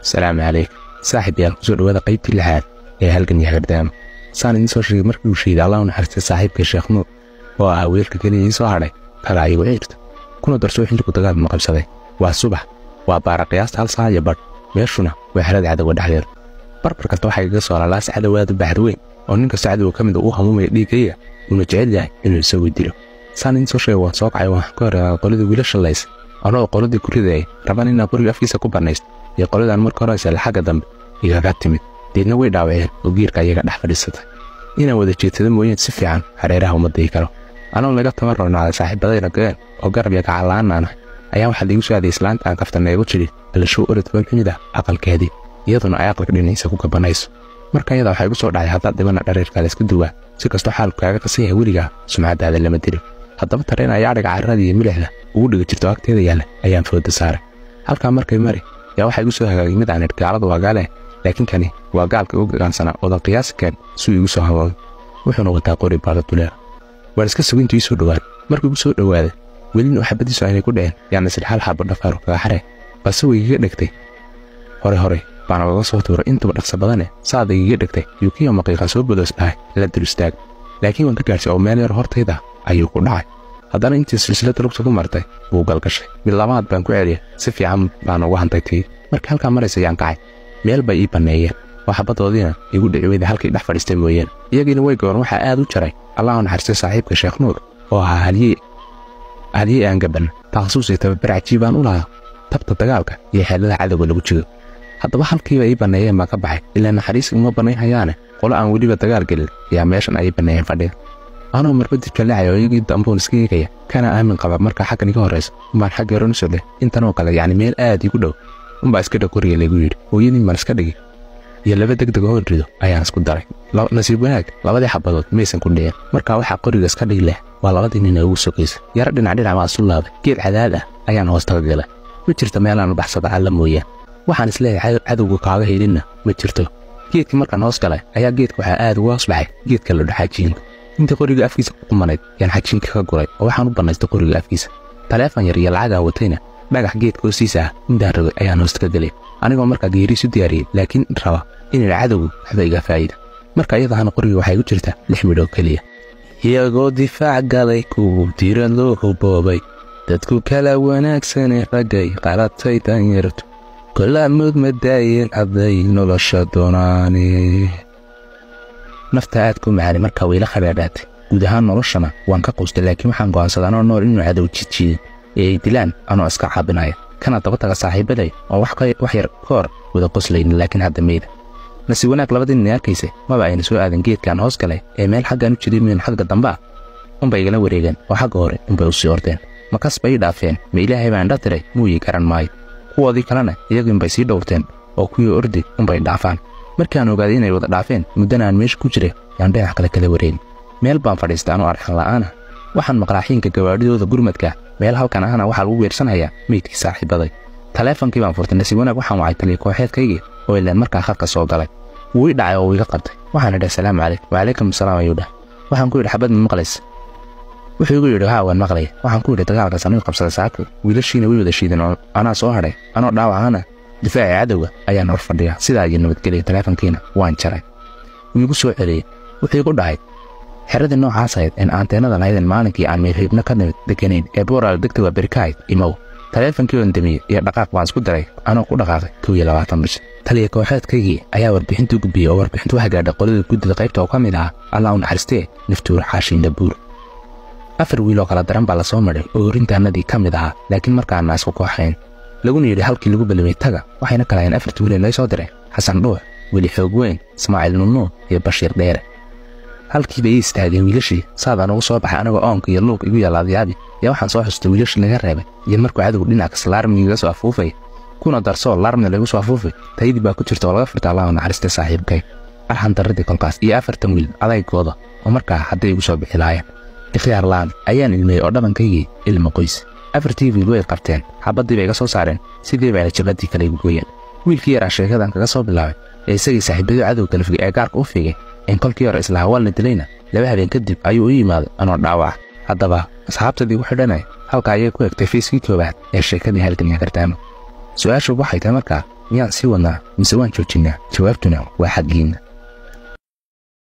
السلام عليك صاحب يا كسر وهذا قيبتي لحال يا هلكن يا هردام صار إني صار شيء مركب شيء الله ونحرت صاحب كشيخ نور وأويل كذي يسوى كلا يوعيرت كنا درسوا حين كنت قاعد مقابل صدق والصبح وبارق قياس هل صار يبر ميرشنا وحرد عدو ودحير بربر كنت واحد قصة على لاس عدو واد بحروين ونك سعد وكمد أوها مو يديكية ونجعل له إنه يسوي ديره صار إني صار شيء وصاق عيوه كار قلدي ويلش الليس أنا قلدي كل ذي ربنا إن أقول أفكيس كوبر نيست يقولون أن مركز رئيس الحاجة ذنب يقعدتمد دينا ويدا وعير وغير كايا قاعد حفريسته إنا وذا جيت ذم وين تسفي عن حريرها ومضي كرو أنا ولا قط مرة على صاحب بدينا قال وقرب يقع أنا أيام حد يوسع هذه إسلام عن كفتنا يقولي اللي شو قرت بالكني ده عقل كهدي يظن أياقلك لين يسكوك بنايس مركز هذا حيقول صوت على هذا دمنا درير كالس كدوا سكستو حال كايا قصيه وريجا سمعت هذا اللي مدري حتى بترينا يعرق على الرادي ملحنا ودق جرتوا كتير يلا أيام فود السارة هل كان مركز مري يا واحد يقول هجمت عن الرجال وقاله لكن كان وقال كان سنة وذا قياس كان سوي يقول هوا وحنا وتاقوري بعض الدولار ورسك سوين تيسو دوار مركب يسوي دوار ولين أحب تسوي كده يعني الحال حاب النفار كحرة بس هو يجدكتي هوري بعنا وصوت ورا أنت بدك بدنه صاد يجدكتي يوكي يوم قيقا سوب بدوس باي لا تلستاج لكن وانت قارس أو مالي رهرت هذا أيوكو نعي هذا أنت سلسلة ربطة مرتين وقال كشي باللامات بانكو عالية سفي عم بعنا وهن تيتي marka halka maraysa yaan kacay meel bay ii baneeyeen waxa badoodina igu dhiciyay halkii dhex fadhiistay mooyeen iyagina way goor waxa aad u jaray allah naxariistay saaxiibka sheekh nuur oo ahaa haliyey aan gaban takhasuusay tababar cajiibaan u lahaa tabta dagaalka iyo xeeladaha cadawga lagu jigo haddaba halkii bay ii baneeyeen ma ka baxay ilaa naxariis uma baneeyaane qolo aan weliba dagaal gelin yaa meeshan ay baneeyeen fadhiga أنا مربدي كلاعي ويجي دامبون سكيكية كان آمن قبل مركا حقا نيجي هرس وما حاجة رنسله أنت نوكلا يعني ميل آدي كده وما إسكده كوري اللي يقول ويني ما نسكده يلا بدك تقول ريدو أيان سكون دارك لا نسيب هناك لا بدي حبضت ميسن كلية مركا واحد كوري إسكده له ولا بدي ننوي سكيس يردنا علينا مع السلاب كير حلالة أيان هو استغله وتشرت ميل أنا بحث أتعلم وياه وحن سلاح عدو قاعد هيلنا وتشرته جيت مركا نوصله أيا جيت وحاد واصبعي جيت كله حاجين أنت قرية أفكيس قمنات يعني حاجين كقرية أو حنو بنست قرية أفكيس تلافن يري العادة وتينا بقى جيت كوسيسة من دار أيان استقدلي أنا قام مركا جيري سدياري لكن روا إن العدو حبيجا فايدة مركا يضع أنا قرية وحي وجرته لحمله كلية هي قد دفاع عليك وتير له بابي تدكو كلا وناك سنة رجاي قالت تيتان يرت كل عمود مداين عضين ولا شدوناني naftaadku macaan marka way la khabaaraatay guud ahaan noloshana waan ka qoostay laakiin waxaan go'aansaday nool inuu cadow jijiyo ee dilaan anoo iska caabinaya kana daba taga saaxiibaday oo wax yar koor wada qoslayn laakiin hadda meeda nasi wanaag labadii nin arkaysa ma baa ayna soo aadan geedkan hoos galay ee meel xaggan u jirin min xagga damba bay igala wareegan oo xagga hore bay u sii ordeen ma kasbay dhaafeen ma ilaahay baan dhatiray muu ii garan maayo kuwoodii kalena iyagoo bay sii dhowrteen oo kuwii ordi bay dhaafaan markaan ogaaday inay wada dhaafeen muddana aan meesha ku jiray yaan dhinac kale wareegin meel baan fadhiistay anoo arxan la'aan waxaan maqlaaxiinka gawaadhidooda gurmadka meel halkan ahna waxa lagu weersanayaa meydkii saaxiibaday taleefankii baan furtay nasiib wanaag waxaan wacay taliye kooxeedkaygii oo ilaan markaa khadka soo galay wuu ii dhacay oo iga qabtay waxaan idhi assalaamu calaykum wacalaykum assalaam ayuu dhahay waxaan ku idhi xabad ma maqlaysa wuxuu igu yidhi haa waan maqlaya waxaan ku idhi dagaalkaas anigu qabsaday saaka wiilashiina way wada shiideen oo anaa soo hadhay anoo dhaawacana difaaci cadawga ayaan hor fadhiya sidaa iyo nabadgelyo taleefankiina waan jaray wuu igu soo celiyay wuxuu igu dhahay xeradii noocaas ahayd in anteenada lahaydeen maalinkii aan meelhiibna ka nimid deganayn ee booraal degta waa berikahayd imow taleefankii oon damiyey iyo dhaqaaq waan isku daray anoo ku dhaqaaqay 21 bish taliye kooxeedkaygii ayaa warbixintu gudbiyey oo warbixintu waxa gaadhay qolada guddida qaybta oo ka mid ah allah u naxariistee naftuur xaashiinda buur 4 wiil oo kala daran baa la soo maray oo horintaanadii ka mid ahaa laakiin markaan naas ku kooxayn laguna yidhi halkii lagu ballamay taga waxayna kala hayeen 4 wiil la soo diray xasan dhuux weli xoog weyn ismaaciil nuno iyo bashiir dheere halkii bay istaageen wiilashii saadaan ugu soo baxay anagoo oonka iyo luuq igu yaalaadyaabi yaa waxaan soo xustay wiilashii laga reebay iyo markuu cadowgu dhinac kasta laarmiga soo afuufay kuna darsoo laarmina lagu soo afuufay taydii baa ku jirta oo laga furtay allah naxariistay saaxiibkay arxan darradii kolkaas iyo 4 wiil adaygooda oo markaa hadday igu soo bixi laayeen ikhtiyaar laan ayaan ilmay oo dhabankaygii ilma qoys 4 wiil way qabteen xabadii bay iga soo saareen sidii bay jabadii kale ugu gooyeen wiilkii yar sheekadan kaga soo bilaabay ee isagii saaxiibadii cadowga kala figay ee gaarka u fiigay in kolkii hore isla hawalna dilayna laba habeen kadib ayuu u yimaaday anoo dhaawac haddaba asxaabtadii u xidhanay halka ayay ku egtay fiiskii koobaad ee sheekadii halkan iyo kartaamo su-aashu waxay tahay markaa miyaan sii wadnaa mise waan joojinaa jawaabtuna waa xaggiinna